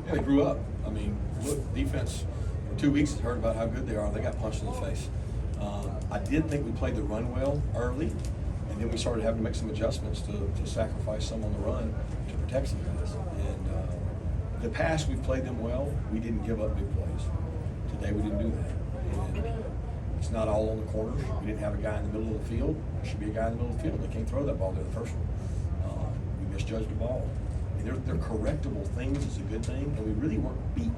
Yeah, they grew up. I mean, look, defense for 2 weeks has heard about how good they are. They got punched in the face. I did think we played the run well early, and then we started having to make some adjustments to sacrifice some on the run to protect some guys. And the past, we've played them well. We didn't give up big plays. Today, we didn't do that. And it's not all on the corners. We didn't have a guy in the middle of the field. There should be a guy in the middle of the field. They can't throw that ball there the first one. We misjudged the ball. They're correctable things. It's a good thing, and we really weren't beat.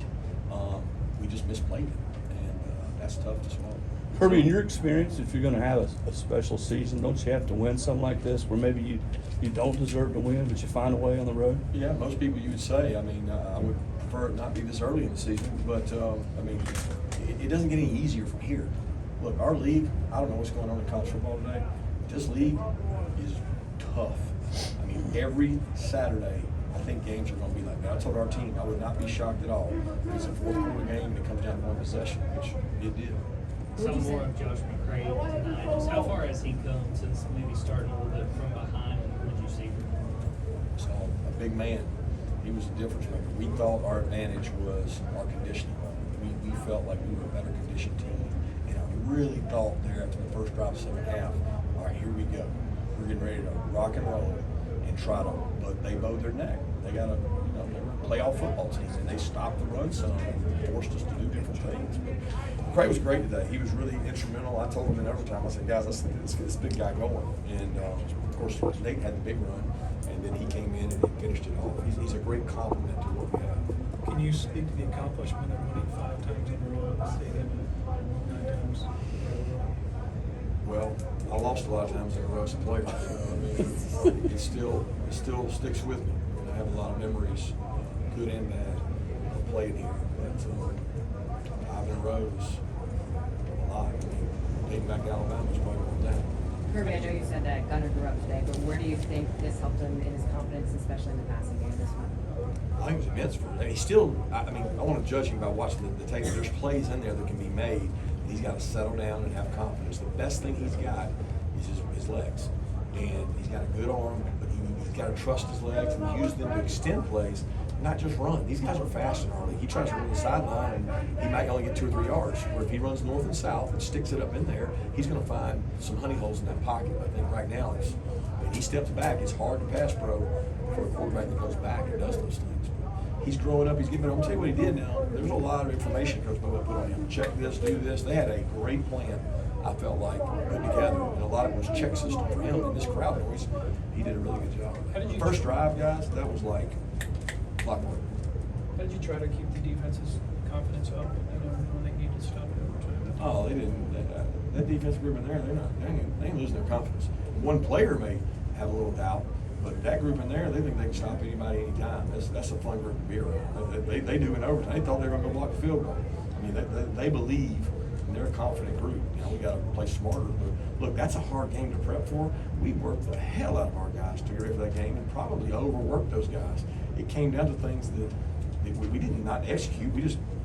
We just misplayed it, and that's tough to swallow. Kirby, in your experience, if you're going to have a special season, don't you have to win something like this where maybe you don't deserve to win, but you find a way on the road? Yeah, most people you would say. I mean, I would prefer it not be this early in the season, but I mean, it doesn't get any easier from here. Look, our league, I don't know what's going on in college football today, but this league is tough. I mean, every Saturday, I think games are going to be like that. I told our team I would not be shocked at all if it's a fourth quarter game and it comes down to one possession, which it did. Some more of Josh McCrae tonight. Just how far has he come since maybe starting a little bit from behind? What did you see from him? So a big man. He was a difference maker. We thought our advantage was our conditioning. We felt like we were a better conditioned team. And I really thought there after the first drive, second half, all right, here we go. We're getting ready to rock and roll and try to, but they bowed their neck. They got a, they were a playoff football team, and they stopped the run some and forced us to do different things. But McCrae was great today. He was really instrumental. I told him in overtime, I said, guys, let's get this big guy going. And of course, Nate had the big run, and then he came in and he finished it off. He's a great complement to what we have. Can you speak to the accomplishment of winning 5 times in a row at the stadium and 9 times in a row? Well, I lost a lot of times in a row as a player. I mean, it still sticks with me. And I have a lot of memories, good and bad, of playing here. But 5 in a row is a lot. I mean, dating back to Alabama was probably more than that. Kirby, I know you said that Gunner grew up today, but where do you think this helped him in his confidence, especially in the passing game this one? I think it was immense for him. He's still, I mean, I want to judge him by watching the tape. There's plays in there that can be made. He's got to settle down and have confidence. The best thing he's got is his legs. And he's got a good arm, but he's got to trust his legs and use them to extend plays, not just run. These guys are fast in our league. He tries to run the sideline, and he might only get 2 or 3 yards. Where if he runs north and south and sticks it up in there, he's going to find some honey holes in that pocket. I think right now, when he steps back, it's hard to pass pro for a quarterback that goes back and does those things. He's growing up. He's getting better. I'm going to tell you what he did now. There's a lot of information Coach Bobo put on him. Check this, do this. They had a great plan, I felt like, put together. And a lot of it was check system for him and this crowd noise. He did a really good job. First drive, guys, that was like clockwork. How did you try to keep the defense's confidence up when they needed to stop it overtime? Oh, they didn't. That defense group in there, they ain't losing their confidence. One player may have a little doubt, but that group in there, they think they can stop anybody anytime. That's a fun group to be around. They do in overtime. They thought they were going to go block the field goal. I mean, they believe, and they're a confident group. We got to play smarter. But look, that's a hard game to prep for. We worked the hell out of our guys to get ready for that game, and probably overworked those guys. It came down to things that we did not execute.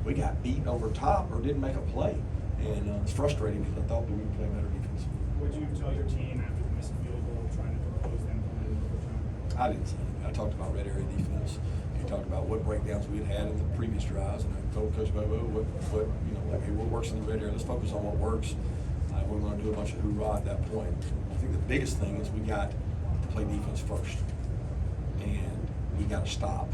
We got beat over top or didn't make a play, and it's frustrating because I thought that we would play better defense. What did you tell your team after the missed field goal, trying to propose them coming in overtime? I didn't say anything. I talked about red area defense. We talked about what breakdowns we had in the previous drives, and I told Coach Bobo what like, hey, what works in the red area. Let's focus on what works. We're going to do a bunch of hoorah at that point. I think the biggest thing is we got to play defense first, and we got to stop,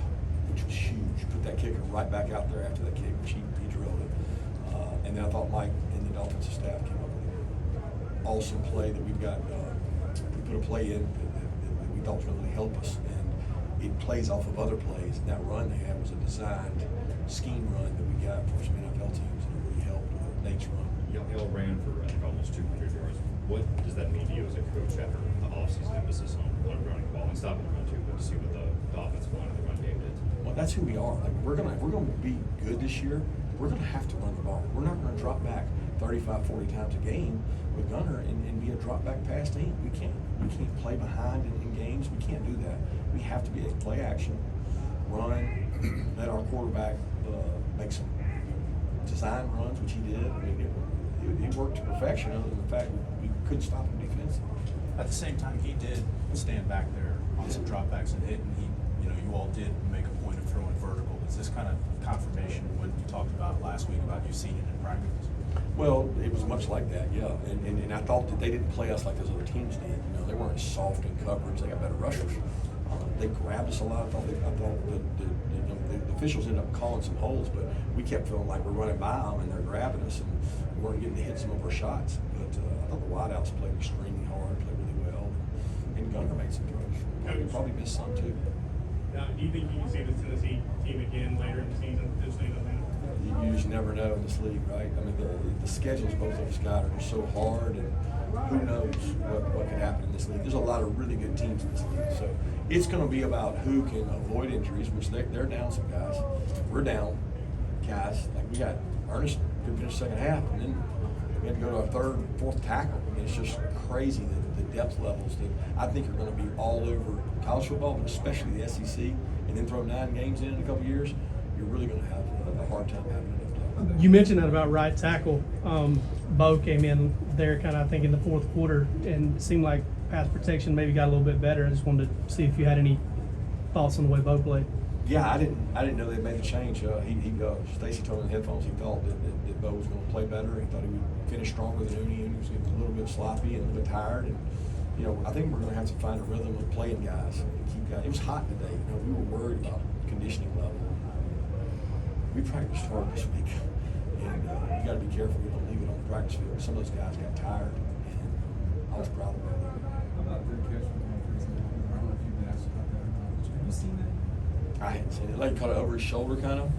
which was huge. Put that kicker right back out there after that kick, which he drilled it. And then I thought Mike and the offensive staff came up with an awesome play that we've got. We put a play in that we thought was going to really help us, and it plays off of other plays. And that run they had was a designed scheme run that we got for some NFL teams, and it really helped Nate's run. Y'all ran for, I think, almost 200 yards. What does that mean to you as a coach after the offseason emphasis on running the ball and stopping the run too, but to see what the offensive line of the run game did? Well, that's who we are. Like, if we're gonna be good this year, we're gonna have to run the ball. We're not gonna drop back 35, 40 times a game with Gunner and be a drop back pass team. We can't play behind in games. We can't do that. We have to be a play action, run, let our quarterback make some design runs, which he did. I mean, it worked to perfection, other than the fact we couldn't stop him defensively. At the same time, he did stand back there on some dropbacks and hit, and you all did make a point of throwing vertical. Is this kind of talked about last week about you seeing it in practice. Well, it was much like that, yeah. And I thought that they didn't play us like those other teams did. You know, they weren't soft in coverage. They got better rushers. They grabbed us a lot. I thought the officials ended up calling some holes, but we kept feeling like we're running by them and they're grabbing us, and we weren't getting to hit some of our shots. But I thought the wideouts played extremely hard, played really well, and Gunner made some throws. Probably missed some too. Now, do you think you can see this Tennessee team again later in the season, potentially in Atlanta? You just never know in this league, right? I mean, the schedules both of us got are just so hard, and who knows what could happen in this league. There's a lot of really good teams in this league, so it's going to be about who can avoid injuries, which they're down some guys. We're down guys. Like we got Ernest could finish second half, and then we had to go to our third, fourth tackle. I mean, it's just crazy the depth levels that I think are going to be all over college football, but especially the SEC. And then throw 9 games in a couple of years, you're really going to have a hard time having enough depth. You mentioned that about right tackle. Bo came in there kind of, I think, in the fourth quarter, and it seemed like pass protection maybe got a little bit better. I just wanted to see if you had any thoughts on the way Bo played. Yeah, I didn't know they made the change. Stacy told me in the headphones he thought that Bo was going to play better. He thought he would finish stronger than Uni. Uni was getting a little bit sloppy and a little bit tired. And you know, I think we're going to have to find a rhythm of playing guys and keep guys. It was hot today. You know, we were worried about conditioning level. We practiced hard this week, and you got to be careful you don't leave it on the practice field. Some of those guys got tired, and I was proud of them. How about their catch from Athens? I don't know if you've been asked about that or not. Have you seen that? I hadn't seen it. Like he caught it over his shoulder, kind of.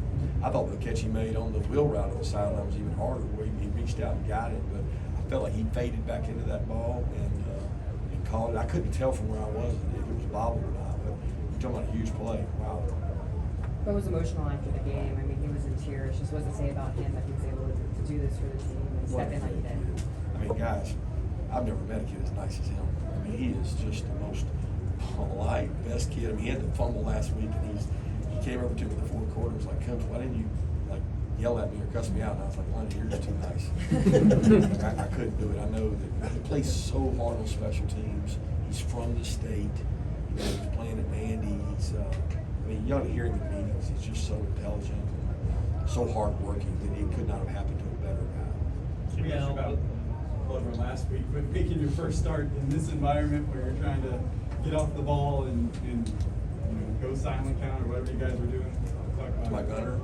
I thought the catch he made on the wheel route on the sideline was even harder, where he reached out and got it. But I felt like he faded back into that ball and caught it. I couldn't tell from where I was if it was bobbled or not. But you're talking about a huge play. Wow. Bo was emotional after the game. I mean, he was in tears. Just what does it say about him that he was able to do this for the team and step in like he did? I mean, guys, I've never met a kid as nice as him. I mean, he is just the most polite, best kid. I mean, he had the fumble last week, and he came over to me in the fourth quarter and was like, Coach, why didn't you like yell at me or cuss me out? And I was like, Lonnie, you're just too nice. I couldn't do it. I know that he plays so hard on special teams. He's from the state. You know, he's playing at Mandy. I mean, you ought to hear him in meetings. He's just so intelligent and so hardworking that it could not have happened to a better guy. We asked you about Glover last week, but making your first start in this environment where you're trying to get off the ball and you know, go silent count or whatever you guys were doing. Talk about My gunner?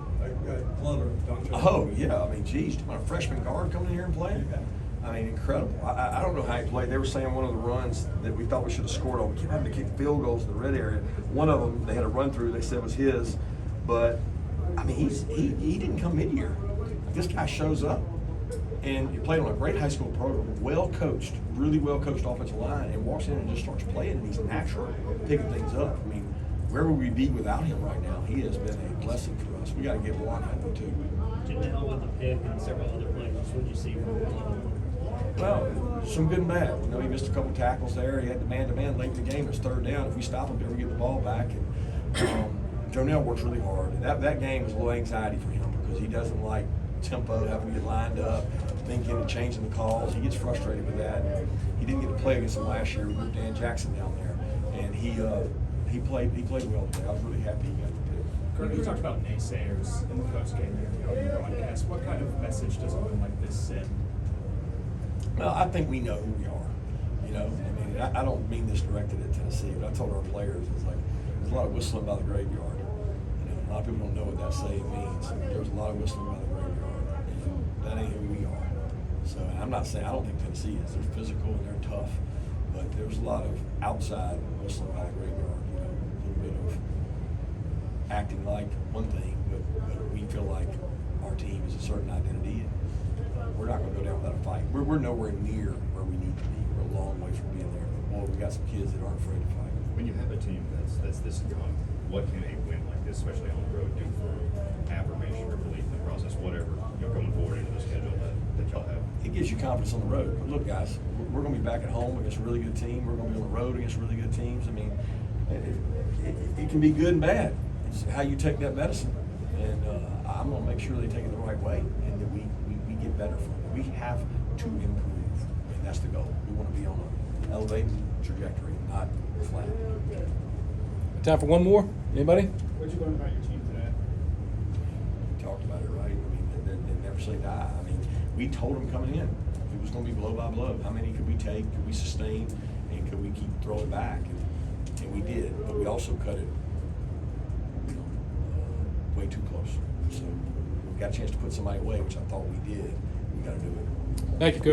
Glover, don't you? Oh, yeah. I mean, geez, a freshman guard coming in here and playing? I mean, incredible. I don't know how he played. They were saying one of the runs that we thought we should have scored on, we kept having to kick field goals in the red area. One of them, they had a run through, they said was his. But, I mean, he didn't come mid-year. This guy shows up, and he played on a great high school program, well coached, really well coached offensive line, and walks in and just starts playing, and he's natural, picking things up. I mean, where would we be without him right now? He has been a blessing for us. We got to get one out of it too. Janelle with the pick and several other plays, what did you see from him? Well, some good and bad. You know, he missed a couple tackles there. He had the man-to-man late in the game. It's third down. If we stop him there, we get the ball back. And Jonell works really hard. And that game was a little anxiety for him because he doesn't like tempo, having to get lined up, thinking and changing the calls. He gets frustrated with that. He didn't get to play against him last year. We moved Dan Jackson down there, and he played well today. I was really happy he got the pick. Kirby, you talked about naysayers in the coach game there on the broadcast. What kind of message does a win like this send? Well, I think we know who we are. You know, I mean, I don't mean this directed at Tennessee, but I told our players, it's like, there's a lot of whistling by the graveyard. You know, a lot of people don't know what that saying means. There's a lot of whistling by the graveyard, and that ain't who we are. So, and I'm not saying, I don't think Tennessee is. They're physical and they're tough, but there's a lot of outside whistling by the graveyard. You know, a little bit of acting like one thing, but we feel like our team is a certain identity, and we're not going to go down without a fight. We're nowhere near where we need to be. We're a long way from being there. But boy, we got some kids that aren't afraid to fight. When you have a team that's this young, what can a win like this, especially on the road, do for affirmation or belief in the process, whatever, you know, going forward into the schedule that y'all have? It gives you confidence on the road. Look, guys, we're going to be back at home against a really good team. We're going to be on the road against really good teams. I mean, it can be good and bad. It's how you take that medicine. And I'm going to make sure they take it the right way and that we get better from it. We have to improve, and that's the goal. We want to be on an elevating trajectory, not flat. Time for one more. Anybody? What'd you learn about your team today? We talked about it, right? never say die. I mean, we told them coming in, it was gonna be blow by blow. How many could we take, could we sustain, and could we keep throwing back? And we did, but we also cut it, way too close. So we got a chance to put somebody away, which I thought we did. We gotta do it. Thank you, Coach.